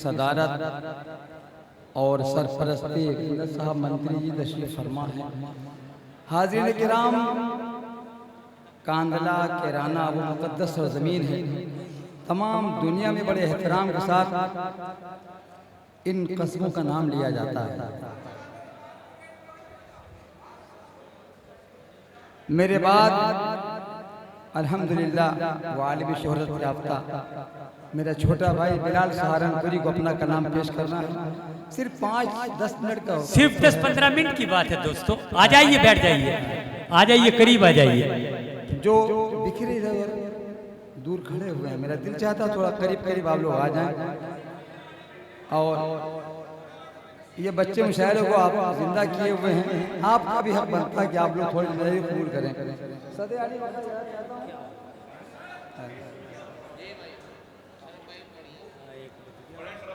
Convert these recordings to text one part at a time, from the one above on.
सदारत और सरपरस्ती साहब मंत्री जी तशरीफ फरमा है। हाज़िरीन किराम, कांदला किराना वो मुक़द्दस और ज़मीन है। तमाम दुनिया में बड़े एहतराम के साथ इन कस्बों का नाम लिया जाता है। मेरे बाद अल्हम्दुलिल्लाह वालिब शोहरत याफ्ता मेरा छोटा भाई बिलाल सहारनपुरी को अपना कलाम पेश करना है। सिर्फ 5-10 मिनट का, सिर्फ 10-15 मिनट की बात है दोस्तों। आ जाइए, बैठ जाइए, आ जाइए, करीब आ जाइए। जो बिखरे इधर दूर खड़े हुए हैं, मेरा दिल चाहता थोड़ा करीब करीब आप लोग आ जाएं। और ये बच्चे मुशायरों को आप जिंदा किए हुए हैं, आपका भी हक बनता है कि आप लोग थोड़ी जिम्मेदारी कबूल करें।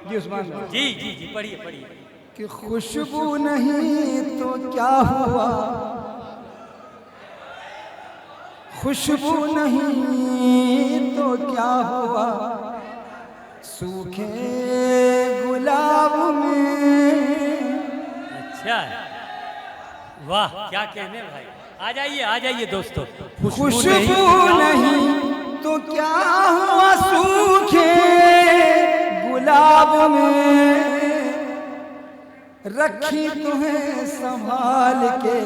जी उस्मान जी जी जी, पढ़िए पढ़िए। कि खुशबू नहीं तो क्या हुआ, खुशबू नहीं तो क्या हुआ, सूखे गुलाब में। अच्छा, वाह, क्या कहने भाई। आ जाइए, आ जाइए दोस्तों। खुशबू नहीं तो क्या हुआ, सूखे गुलाब में, रखी तुम्हें संभाल के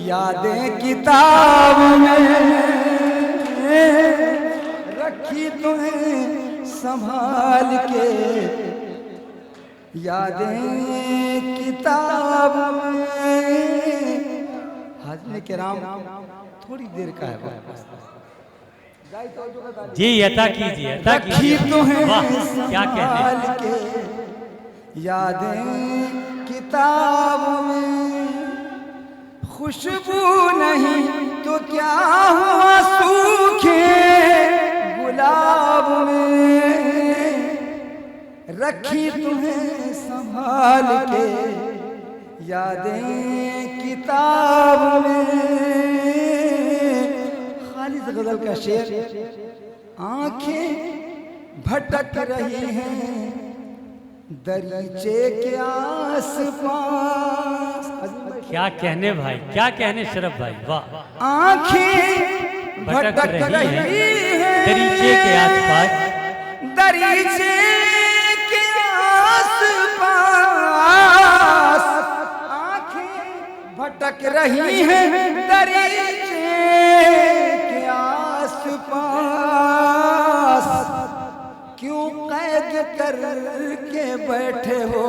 यादें किताब में, रखी तुम्हें संभाल के यादें किताब में। हाज़िरीन किराम, थोड़ी देर का है जी, अता कीजिए, अता रखी कीजिए। तुम्हें वाह, क्या संभाल कहने। के यादें किताब में, खुशबू नहीं तो क्या हुआ, सूखे गुलाब में, रखी तुम्हें संभाल के यादें किताब में। खालिद गजल का शेर, आंखें भटक रही हैं दरीचे के आस पास। क्या कहने भाई, क्या कहने शरफ भाई, वाह। आंखें भटक रही हैं दरीचे के आसपास, दरीचे के आस पास, आंखें भटक रही हैं दरीचे के आस पास, क्यों कैद करके बैठे हो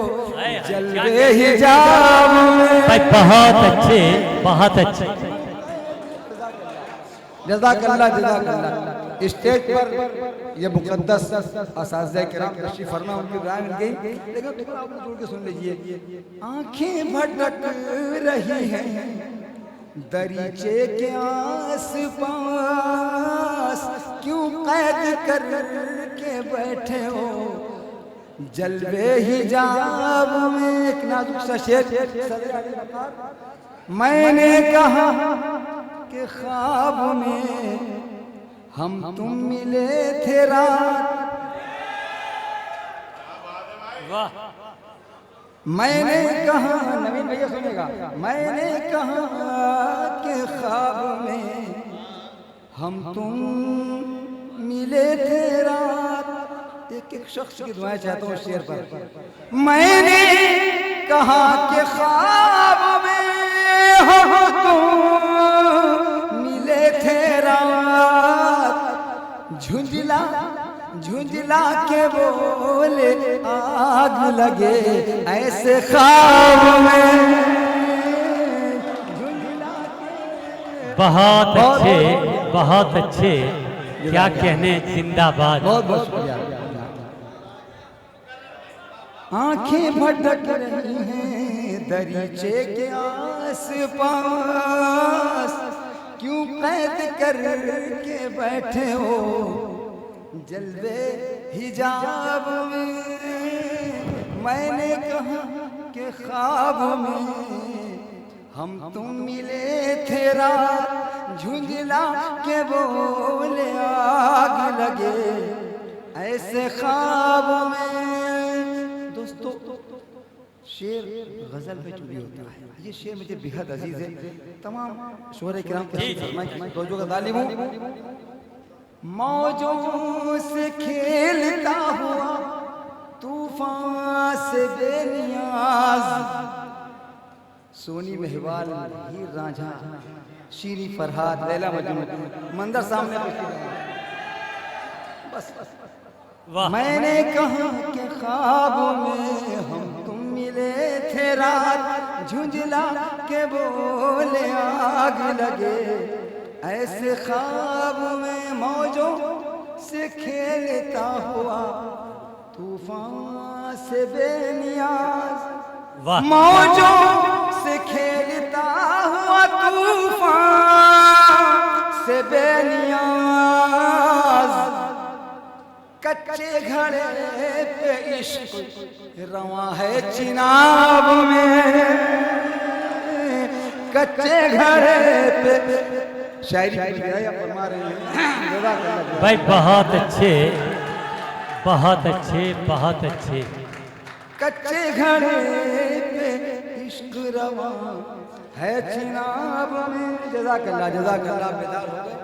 जलवे हिजाब में। भाई बहुत अच्छे, बहुत अच्छे। जज़ाकल्लाह, जज़ाकल्लाह। स्टेज पर ये मुक़द्दस असातिज़ा किराम तशरीफ़ फरमा, उनकी राय मिल गई, लेकिन थोड़ा आप जोड़ के सुन लीजिए। आंखें भटक रही हैं दरीचे के आस पास, क्यों कैद करके बैठे हो जलवे हिजाब में। एक नाजुक सा शेर, मैंने कहा कि ख्वाब में हम तुम मिले थे रात, वाह। मैंने कहा, नवीन भैया सुनेगा, मैंने कहा कि ख्वाब में हम तुम मिले थे रात। एक एक शख्स की दुआएं चाहता हूँ शेर पर। मैंने कहा कि ख्वाब में हम तुम मिले थे रात, झुंझला झुंझला के बोले आग लगे ऐसे ख्वाब में। बहुत अच्छे, बहुत अच्छे, क्या कहने, जिंदाबाद। बहुत बहुत शुक्रिया। आंखें भटक रही हैं दरीचे के आस पास, क्यों कैद करके बैठे हो जलवे हिजाब में। मैंने कहा कि ख्वाब में हम तुम मिले थे रात, झुंझला के बोले आग लगे ऐसे ख्वाब में। शेर गजल में चूड़ी होता है। ये शेर मुझे बेहद अजीज है। तमाम शोहरे किराम के रोजों का तालिब हूँ। मौजों से खेलता हुआ तूफान से बेनियाज, सोनी महवाल हीर रांझा शीरी फरहाद लैला मजनू मंदिर सामने बस। मैंने कहा कि ख्वाब में हम तुम मिले थे, रात झुंझला के बोले आग लगे, ऐसे ख्वाब में मौजों से खेलता हुआ तूफान से बेनियाज, मौजों से खेलता हुआ तूफान से बेनियाज, कच्चे घड़े पे इश्क रवा है चिनाब में, कच्चे घड़े पे शायरी फरमा रहे हैं भाई। बहुत अच्छे, बहुत अच्छे, बहुत अच्छे। कच्चे घड़े पे इश्क रवा है चिनाब में। जज़ाकल्लाह जज़ाकल्लाह। बेदार हो गए।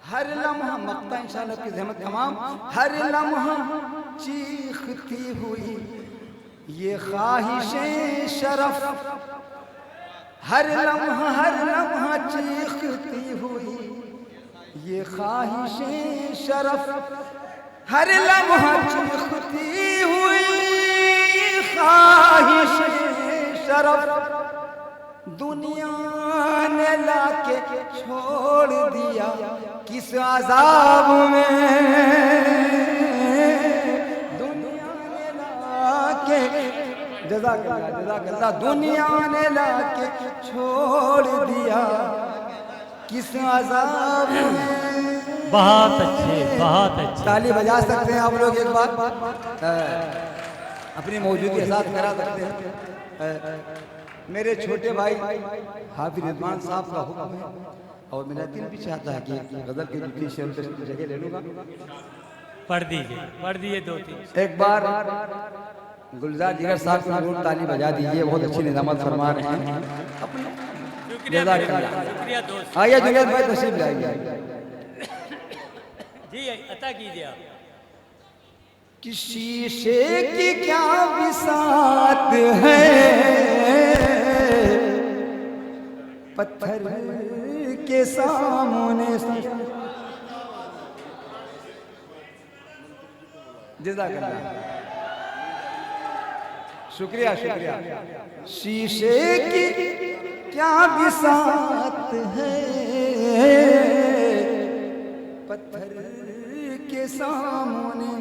हर लम्हा मक्ता इंशाअल्लाह की ज़हमत तमाम, हर लम्हा चीखती हुई ये ख्वाहिशें शरफ, हर लम्हा चीखती हुई ये ख्वाहिशें शरफ, हर लम्हा चीखती हुई ये ख्वाहिशें शरफ, दुनिया ने लाके छोड़ दिया किस अज़ाब में, दुनिया ने लाके जज़ाकल्लाह दुनिया ने लाके छोड़ दिया किस अज़ाब में। बहुत अच्छे, बहुत अच्छे। ताली बजा सकते हैं आप लोग एक बार, अपनी मौजूदगी के साथ करा सकते हैं। मेरे छोटे भाई हाफिज रिजवान साहब का हुक्म है और मेरा दिल भी चाहता है कि गजल की दूसरी शेर की जगह ले लूंगा। पढ़ दीजिए, पढ़ दिए दो तीन। एक बार गुलजार जिगर साहब को जरूर ताली बजा दीजिए, बहुत अच्छी निजामत फरमा रहे हैं। शुक्रिया दोस्त। आइए जुनेद भाई तशरीफ लाइए जी, अता कीजिए आप। कि शीशे की क्या बिसात है, पत्थर के सामने। जज़ाकल्लाह, शुक्रिया शुक्रिया। शीशे की क्या बिसात है, पत्थर के सामने,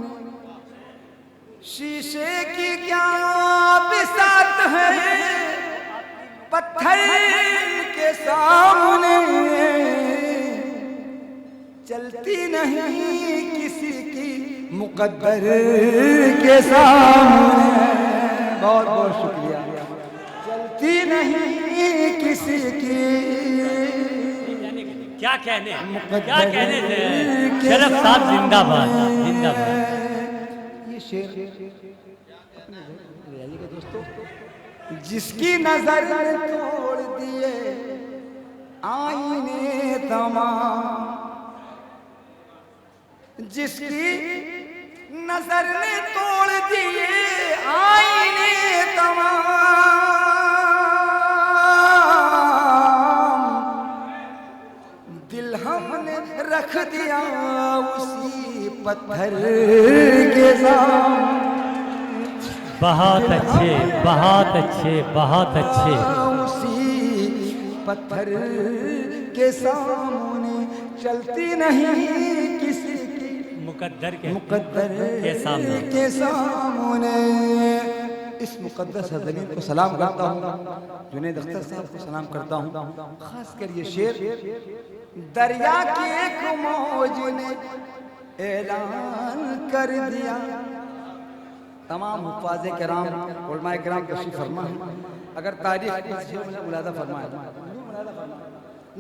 शीशे की क्या बिसात है, पत्थर के सामने, चलती नहीं किसी की मुकद्दर के सामने। बहुत बहुत शुक्रिया। चलती नहीं किसी की, क्या कहने, क्या कहने थे। शरफ साहब जिंदाबाद, जिंदाबाद। ये शेर दोस्तों, जिसकी नजर तोड़ दिए आईने तमाम, जिसकी नजर ने तोड़ दिए आईने तमाम, दिल हमने रख दिया उसी पत्थर के सामने। बहुत अच्छे, बहुत अच्छे, बहुत अच्छे। उसी पत्थर के सामने, चलती नहीं किसी की मुकद्दर के सामने। इस मुकद्दस ज़मीन को सलाम करता हूँ, जुनैद अख्तर साहब को सलाम करता हूँ। खास कर ये शेर, दरिया की एक मौज ने ऐलान कर दिया। तमाम हुफ़ाज़े किराम, उलमाए किराम तशरीफ़ फरमा है। अगर तारीख़ मुझे मुलादा फरमाए,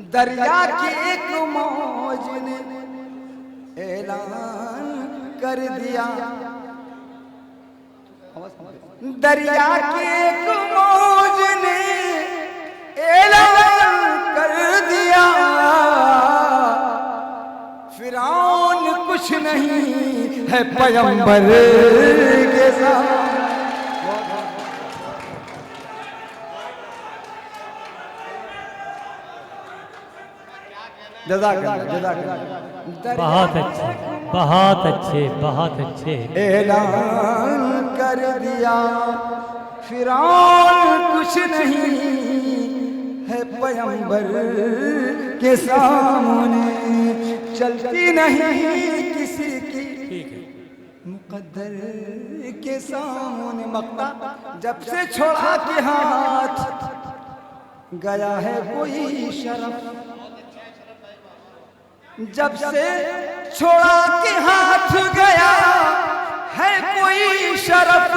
दरिया की एक मौज ने ऐलान कर दिया। दरिया की एक मौज ने ऐलान कर दिया, फिरौन कुछ नहीं है पैगंबर के साथ। बहुत अच्छे, बहुत अच्छे, बहुत अच्छे। ऐलान कर दिया, फिरौन कुछ नहीं है पैगंबर के सामने, चलती नहीं किसी की मुकद्दर के सामने। मक्ता जब से छोड़ा के हाथ गया है कोई शरफ, जब से छोड़ा के हाथ गया है कोई शरफ,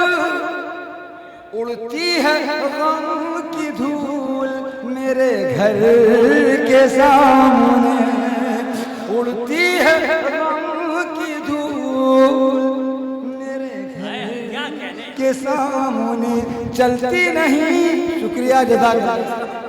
उड़ती है गम की धूल मेरे घर के सामने, उड़ती है गम की धूल मेरे घर के सामने, चलती नहीं। शुक्रिया जज़ाकल्लाह।